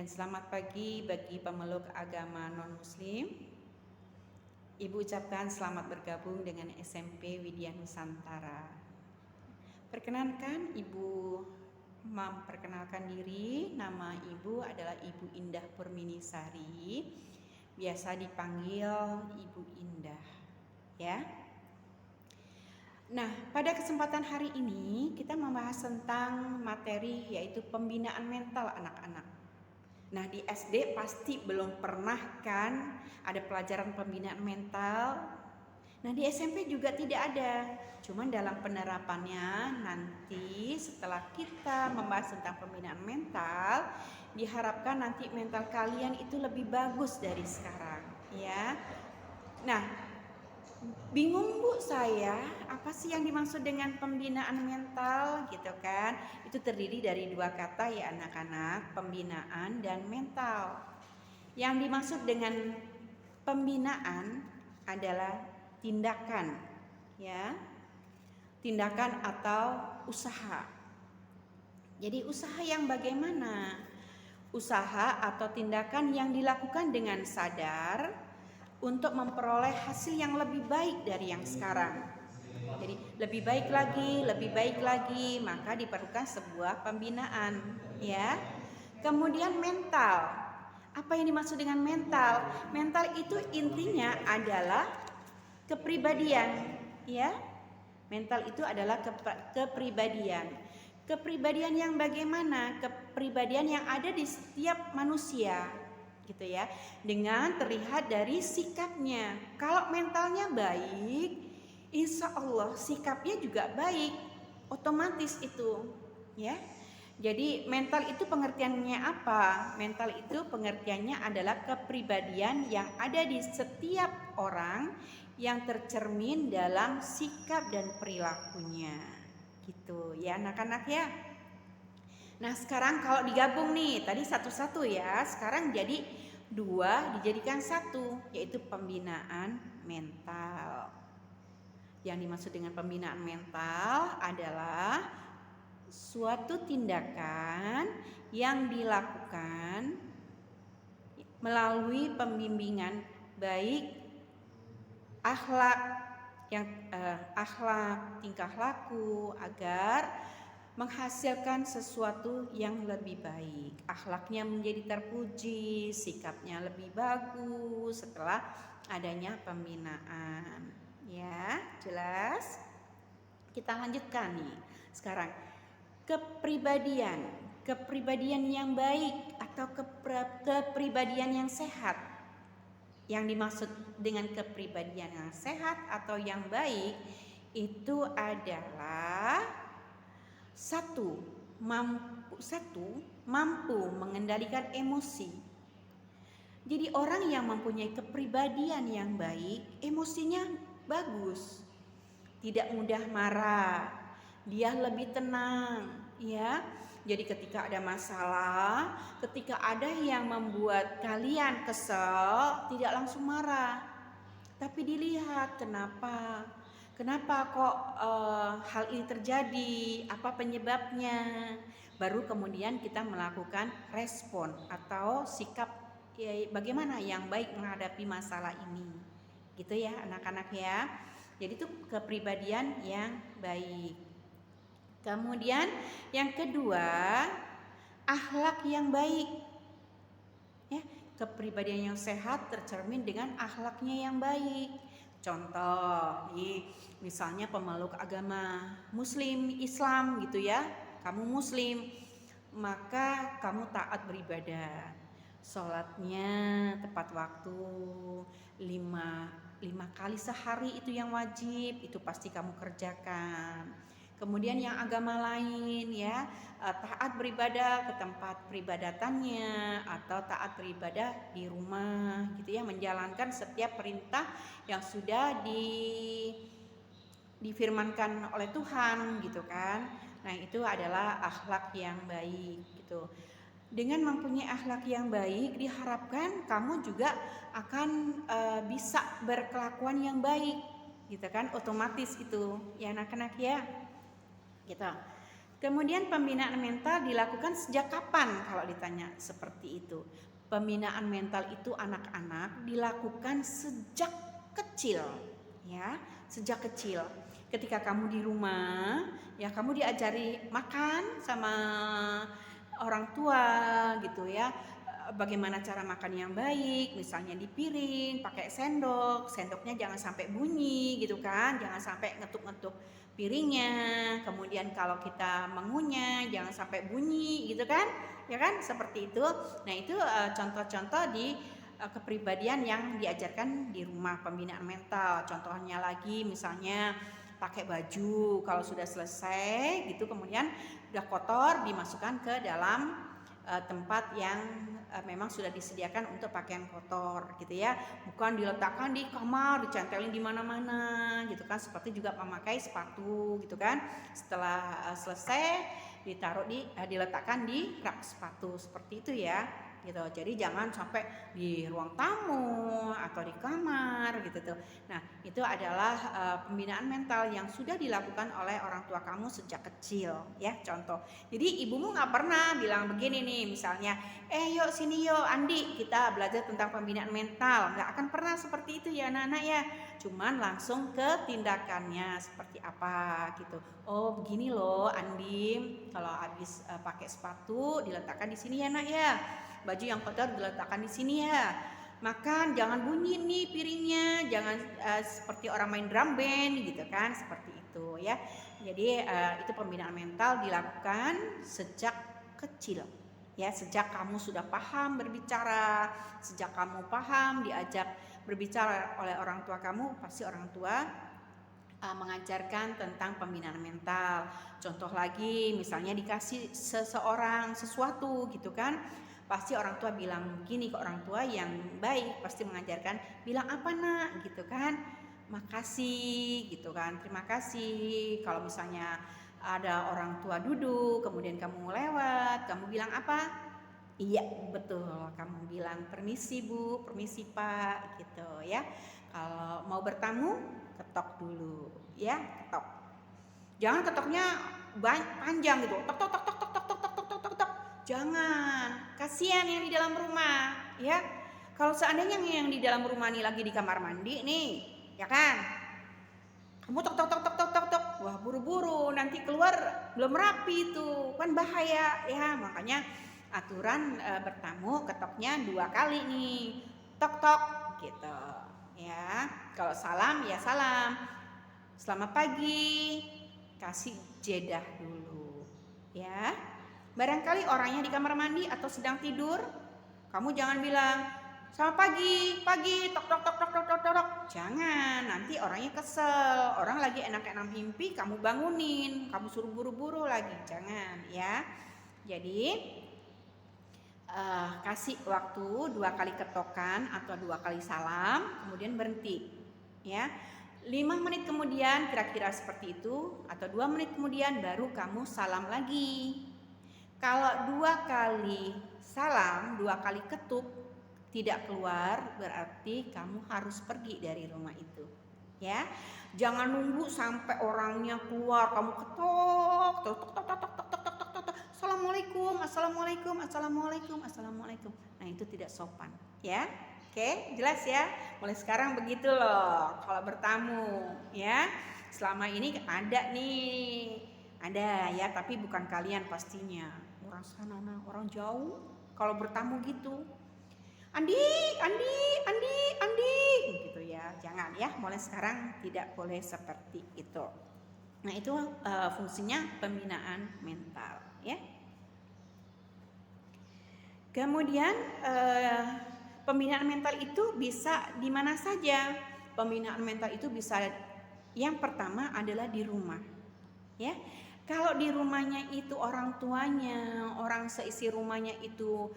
dan selamat pagi bagi pemeluk agama non-muslim. Ibu ucapkan selamat bergabung dengan SMP Widya Nusantara. Perkenankan Ibu memperkenalkan diri. Nama Ibu adalah Ibu Indah Purminisari, biasa dipanggil Ibu Indah, ya. Nah, pada kesempatan hari ini kita membahas tentang materi yaitu pembinaan mental anak-anak. Nah, di SD pasti belum pernah kan ada pelajaran pembinaan mental. Nah, di SMP juga tidak ada. Cuman dalam penerapannya nanti setelah kita membahas tentang pembinaan mental, diharapkan nanti mental kalian itu lebih bagus dari sekarang, ya. Nah, bingung Bu saya, apa sih yang dimaksud dengan pembinaan mental gitu kan? Itu terdiri dari dua kata ya anak-anak, pembinaan dan mental. Yang dimaksud dengan pembinaan adalah tindakan, ya. Tindakan atau usaha. Jadi usaha yang bagaimana? Usaha atau tindakan yang dilakukan dengan sadar untuk memperoleh hasil yang lebih baik dari yang sekarang. Jadi lebih baik lagi, maka diperlukan sebuah pembinaan, ya. Kemudian mental. Apa yang dimaksud dengan mental? Mental itu intinya adalah kepribadian, ya. Mental itu adalah kepribadian. Kepribadian yang bagaimana? Kepribadian yang ada di setiap manusia, gitu ya. Dengan terlihat dari sikapnya. Kalau mentalnya baik, insya Allah sikapnya juga baik, otomatis itu, ya. Jadi mental itu pengertiannya apa? Mental itu pengertiannya adalah kepribadian yang ada di setiap orang yang tercermin dalam sikap dan perilakunya, gitu ya anak-anak ya. Nah sekarang kalau digabung nih, tadi satu-satu ya, sekarang jadi dua dijadikan satu, yaitu pembinaan mental. Yang dimaksud dengan pembinaan mental adalah suatu tindakan yang dilakukan melalui pembimbingan baik akhlak, tingkah laku agar menghasilkan sesuatu yang lebih baik. Akhlaknya menjadi terpuji, sikapnya lebih bagus setelah adanya pembinaan. Ya, jelas? Kita lanjutkan nih. Sekarang kepribadian yang baik atau kepribadian yang sehat. Yang dimaksud dengan kepribadian yang sehat atau yang baik itu adalah satu, mampu mengendalikan emosi. Jadi orang yang mempunyai kepribadian yang baik, emosinya bagus, tidak mudah marah, dia lebih tenang, ya. Jadi ketika ada masalah, ketika ada yang membuat kalian kesel, tidak langsung marah, tapi dilihat kenapa kok hal ini terjadi, apa penyebabnya. Baru kemudian kita melakukan respon atau sikap bagaimana yang baik menghadapi masalah ini, gitu ya anak-anak ya. Jadi itu kepribadian yang baik. Kemudian yang kedua, akhlak yang baik. Ya, kepribadian yang sehat tercermin dengan akhlaknya yang baik. Contoh, nih, misalnya pemeluk agama Muslim, Islam gitu ya. Kamu Muslim, maka kamu taat beribadah. Sholatnya tepat waktu, 5 kali sehari itu yang wajib, itu pasti kamu kerjakan. Kemudian yang agama lain ya, taat beribadah ke tempat peribadatannya atau taat beribadah di rumah gitu ya, menjalankan setiap perintah yang sudah difirmankan oleh Tuhan gitu kan. Nah, itu adalah akhlak yang baik gitu. Dengan mempunyai akhlak yang baik diharapkan kamu juga akan bisa berkelakuan yang baik gitu kan, otomatis itu ya anak-anak ya. Gitu. Kemudian pembinaan mental dilakukan sejak kapan kalau ditanya seperti itu? Pembinaan mental itu anak-anak dilakukan sejak kecil, ya, sejak kecil. Ketika kamu di rumah, ya kamu diajari makan sama orang tua gitu ya. Bagaimana cara makan yang baik, misalnya di piring, pakai sendok, sendoknya jangan sampai bunyi gitu kan, jangan sampai ngetuk-ngetuk piringnya. Kemudian kalau kita mengunyah jangan sampai bunyi gitu kan, ya kan, seperti itu. Nah itu contoh-contoh di kepribadian yang diajarkan di rumah, pembinaan mental. Contohnya lagi misalnya pakai baju kalau sudah selesai gitu, kemudian udah kotor dimasukkan ke dalam tempat yang memang sudah disediakan untuk pakaian kotor gitu ya, bukan diletakkan di kamar, dicantelin di mana-mana gitu kan. Seperti juga memakai sepatu gitu kan, setelah selesai ditaruh diletakkan di rak sepatu seperti itu ya gitu. Jadi jangan sampai di ruang tamu atau di kamar gitu tuh. Nah itu adalah pembinaan mental yang sudah dilakukan oleh orang tua kamu sejak kecil ya, contoh. Jadi ibumu nggak pernah bilang begini nih misalnya, yuk sini yuk Andi kita belajar tentang pembinaan mental, nggak akan pernah seperti itu ya anak-anak ya. Cuman langsung ke tindakannya seperti apa gitu. Oh begini loh Andi, kalau habis pakai sepatu diletakkan di sini ya nak ya, baju yang kotor diletakkan di sini ya, makan jangan bunyi nih piringnya, jangan seperti orang main drum band gitu kan, seperti itu ya. Jadi itu pembinaan mental dilakukan sejak kecil ya, sejak kamu sudah paham berbicara, sejak kamu paham diajak berbicara oleh orang tua kamu, pasti orang tua mengajarkan tentang pembinaan mental. Contoh lagi misalnya dikasih seseorang sesuatu gitu kan, pasti orang tua bilang gini ke orang tua yang baik, pasti mengajarkan bilang apa nak gitu kan, makasih gitu kan, terima kasih. Kalau misalnya ada orang tua duduk kemudian kamu lewat, kamu bilang apa? Iya betul, kamu bilang permisi bu, permisi pak gitu ya. Kalau mau bertamu ketok dulu ya, ketok. Jangan ketoknya panjang gitu, tok tok tok tok tok tok tok tok tok tok tok. Jangan, kasihan yang di dalam rumah ya. Kalau seandainya yang di dalam rumah nih lagi di kamar mandi nih, ya kan, kamu tok tok tok tok tok tok tok, wah buru-buru nanti keluar belum rapi itu kan bahaya ya. Makanya aturan bertamu ketoknya 2 kali nih, tok tok gitu ya. Kalau salam ya salam, selamat pagi, kasih jedah dulu ya. Barangkali orangnya di kamar mandi atau sedang tidur, kamu jangan bilang selamat pagi, pagi, tok tok tok tok tok tok tok. Jangan, nanti orangnya kesel. Orang lagi enak-enak mimpi, kamu bangunin, kamu suruh buru-buru lagi. Jangan ya. Jadi kasih waktu 2 kali ketokan atau 2 kali salam, kemudian berhenti ya. 5 menit kemudian kira-kira seperti itu, atau 2 menit kemudian baru kamu salam lagi. Kalau 2 kali salam, 2 kali ketuk tidak keluar, berarti kamu harus pergi dari rumah itu ya. Jangan nunggu sampai orangnya keluar kamu ketok tok tok tok tok tok tok tok tok tok, assalamualaikum assalamualaikum assalamualaikum assalamualaikum. Nah itu tidak sopan ya. Oke, jelas ya. Mulai sekarang begitu loh kalau bertamu ya. Selama ini ada nih, ada ya, tapi bukan kalian pastinya. Orang sana, orang jauh kalau bertamu gitu. Andi, Andi, Andi, Andi gitu ya. Jangan ya, mulai sekarang tidak boleh seperti itu. Nah, itu fungsinya pembinaan mental ya. Kemudian pembinaan mental itu bisa di mana saja. Pembinaan mental itu bisa, yang pertama adalah di rumah ya. Kalau di rumahnya itu orang tuanya, orang seisi rumahnya itu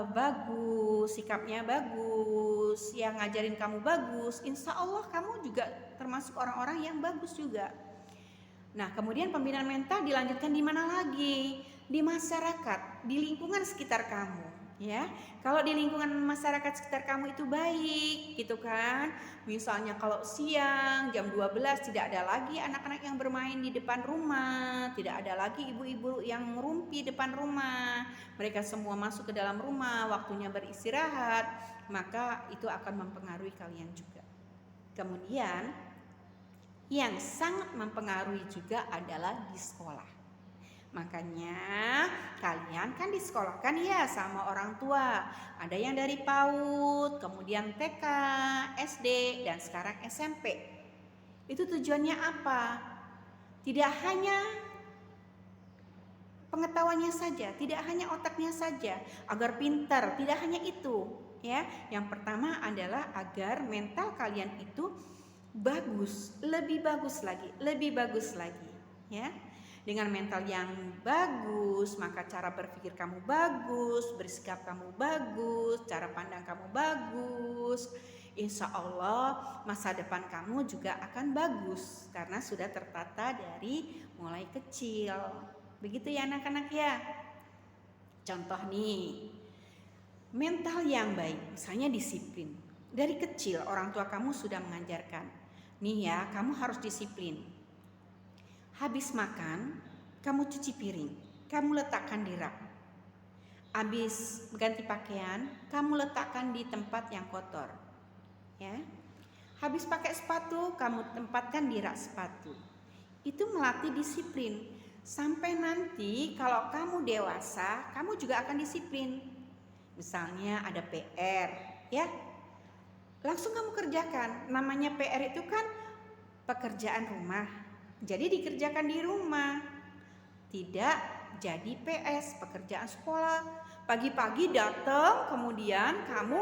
bagus, sikapnya bagus, yang ngajarin kamu bagus, insya Allah kamu juga termasuk orang-orang yang bagus juga. Nah kemudian pembinaan mental dilanjutkan di mana lagi? Di masyarakat, di lingkungan sekitar kamu Ya, kalau di lingkungan masyarakat sekitar kamu itu baik gitu kan. Misalnya kalau siang jam 12 tidak ada lagi anak-anak yang bermain di depan rumah, tidak ada lagi ibu-ibu yang ngerumpi depan rumah. Mereka semua masuk ke dalam rumah, waktunya beristirahat, maka itu akan mempengaruhi kalian juga. Kemudian yang sangat mempengaruhi juga adalah di sekolah. Makanya kalian kan disekolahkan ya sama orang tua. Ada yang dari PAUD, kemudian TK, SD, dan sekarang SMP. Itu tujuannya apa? Tidak hanya pengetahuannya saja, tidak hanya otaknya saja, agar pintar, tidak hanya itu. Ya, yang pertama adalah agar mental kalian itu bagus, lebih bagus lagi, ya. Dengan mental yang bagus, maka cara berpikir kamu bagus, bersikap kamu bagus, cara pandang kamu bagus. Insya Allah masa depan kamu juga akan bagus karena sudah tertata dari mulai kecil. Begitu ya anak-anak ya. Contoh nih, mental yang baik, misalnya disiplin. Dari kecil orang tua kamu sudah mengajarkan, nih ya kamu harus disiplin. Habis makan, kamu cuci piring, kamu letakkan di rak. Habis ganti pakaian, kamu letakkan di tempat yang kotor. Ya. Habis pakai sepatu, kamu tempatkan di rak sepatu. Itu melatih disiplin. Sampai nanti kalau kamu dewasa, kamu juga akan disiplin. Misalnya ada PR, ya. Langsung kamu kerjakan. Namanya PR itu kan pekerjaan rumah. Jadi dikerjakan di rumah, tidak jadi PS, pekerjaan sekolah. Pagi-pagi datang, kemudian kamu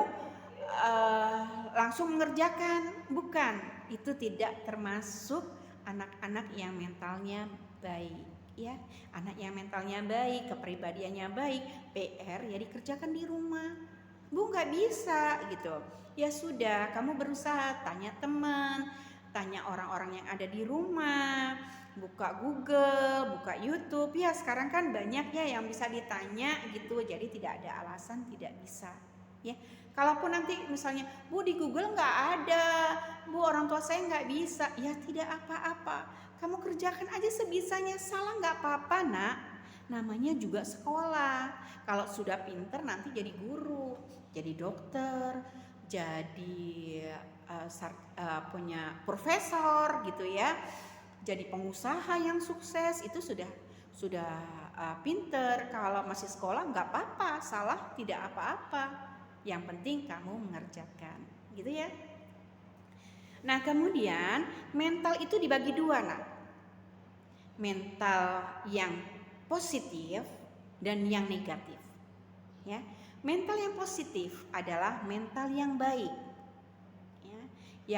langsung mengerjakan. Bukan, itu tidak termasuk anak-anak yang mentalnya baik. Ya, anak yang mentalnya baik, kepribadiannya baik, PR ya dikerjakan di rumah. Bu, nggak bisa gitu. Ya sudah, kamu berusaha, tanya teman, tanya orang-orang yang ada di rumah, buka Google, buka YouTube. Ya sekarang kan banyak ya yang bisa ditanya gitu. Jadi tidak ada alasan tidak bisa. Ya, kalaupun nanti misalnya, Bu di Google nggak ada, Bu orang tua saya nggak bisa. Ya tidak apa-apa. Kamu kerjakan aja sebisanya, salah nggak apa-apa nak. Namanya juga sekolah. Kalau sudah pinter nanti jadi guru, jadi dokter, jadi punya profesor gitu ya, jadi pengusaha yang sukses. Itu sudah pinter. Kalau masih sekolah nggak apa-apa, salah tidak apa-apa, yang penting kamu mengerjakan gitu ya. Nah kemudian mental itu dibagi dua nak, mental yang positif dan yang negatif ya. Mental yang positif adalah mental yang baik ya,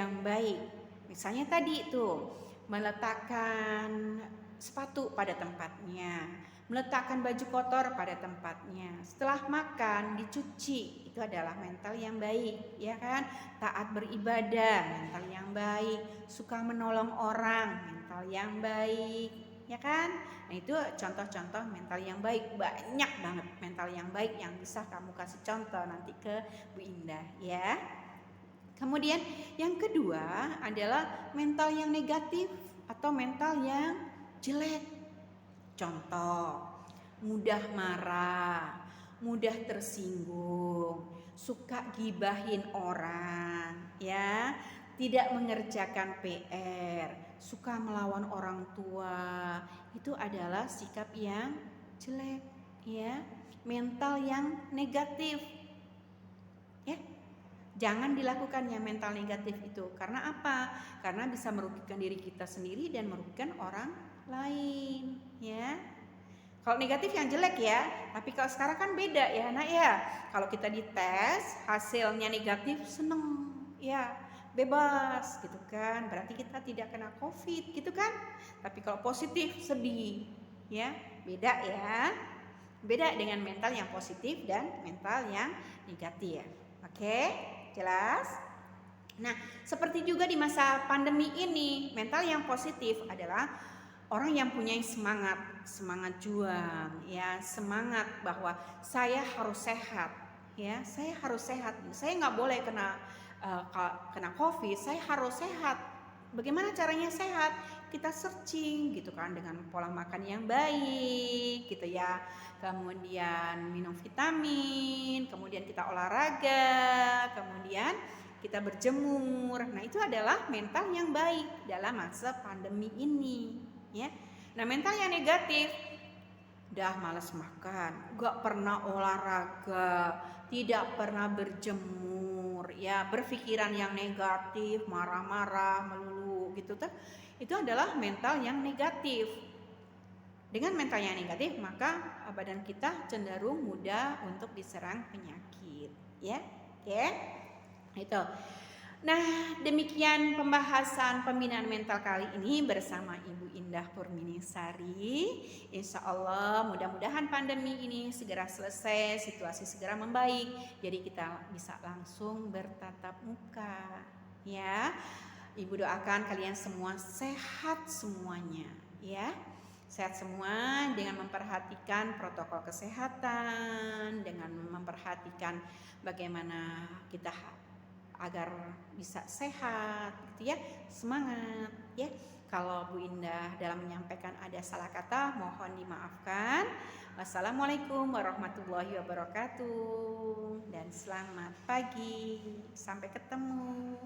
yang baik. Misalnya tadi itu meletakkan sepatu pada tempatnya, meletakkan baju kotor pada tempatnya, setelah makan dicuci, itu adalah mental yang baik ya kan. Taat beribadah, mental yang baik. Suka menolong orang, mental yang baik ya kan. Nah itu contoh-contoh mental yang baik, banyak banget mental yang baik yang bisa kamu kasih contoh nanti ke Bu Indah ya. Kemudian yang kedua adalah mental yang negatif atau mental yang jelek. Contoh, mudah marah, mudah tersinggung, suka gibahin orang ya, tidak mengerjakan PR, suka melawan orang tua. Itu adalah sikap yang jelek ya, mental yang negatif ya. Jangan dilakukan yang mental negatif itu. Karena apa? Karena bisa merugikan diri kita sendiri dan merugikan orang lain ya. Kalau negatif yang jelek ya, tapi kalau sekarang kan beda ya nak ya. Kalau kita dites hasilnya negatif, seneng ya, bebas gitu kan, berarti kita tidak kena COVID gitu kan. Tapi kalau positif sedih ya, beda ya. Beda dengan mental yang positif dan mental yang negatif. Oke, jelas? Nah, seperti juga di masa pandemi ini, mental yang positif adalah orang yang punya semangat juang ya, semangat bahwa saya harus sehat ya, saya harus sehat. Saya nggak boleh kena COVID, saya harus sehat. Bagaimana caranya sehat? Kita searching gitu kan, dengan pola makan yang baik gitu ya. Kemudian minum vitamin, kemudian kita olahraga, kemudian kita berjemur. Nah, itu adalah mental yang baik dalam masa pandemi ini, ya. Nah, mental yang negatif, udah malas makan, gak pernah olahraga, tidak pernah berjemur, ya, berpikiran yang negatif, marah-marah melulu gitu tuh. Itu adalah mental yang negatif. Dengan mental yang negatif, maka badan kita cenderung mudah untuk diserang penyakit, ya. Oke. Itu. Nah, demikian pembahasan pembinaan mental kali ini bersama Ibu Indah Purminingsari. Insya Allah mudah-mudahan pandemi ini segera selesai, situasi segera membaik, jadi kita bisa langsung bertatap muka, ya. Ibu doakan kalian semua sehat semuanya, ya. Sehat semua dengan memperhatikan protokol kesehatan, dengan memperhatikan bagaimana kita agar bisa sehat gitu ya. Semangat ya. Kalau Bu Indah dalam menyampaikan ada salah kata, mohon dimaafkan. Wassalamualaikum warahmatullahi wabarakatuh dan selamat pagi. Sampai ketemu.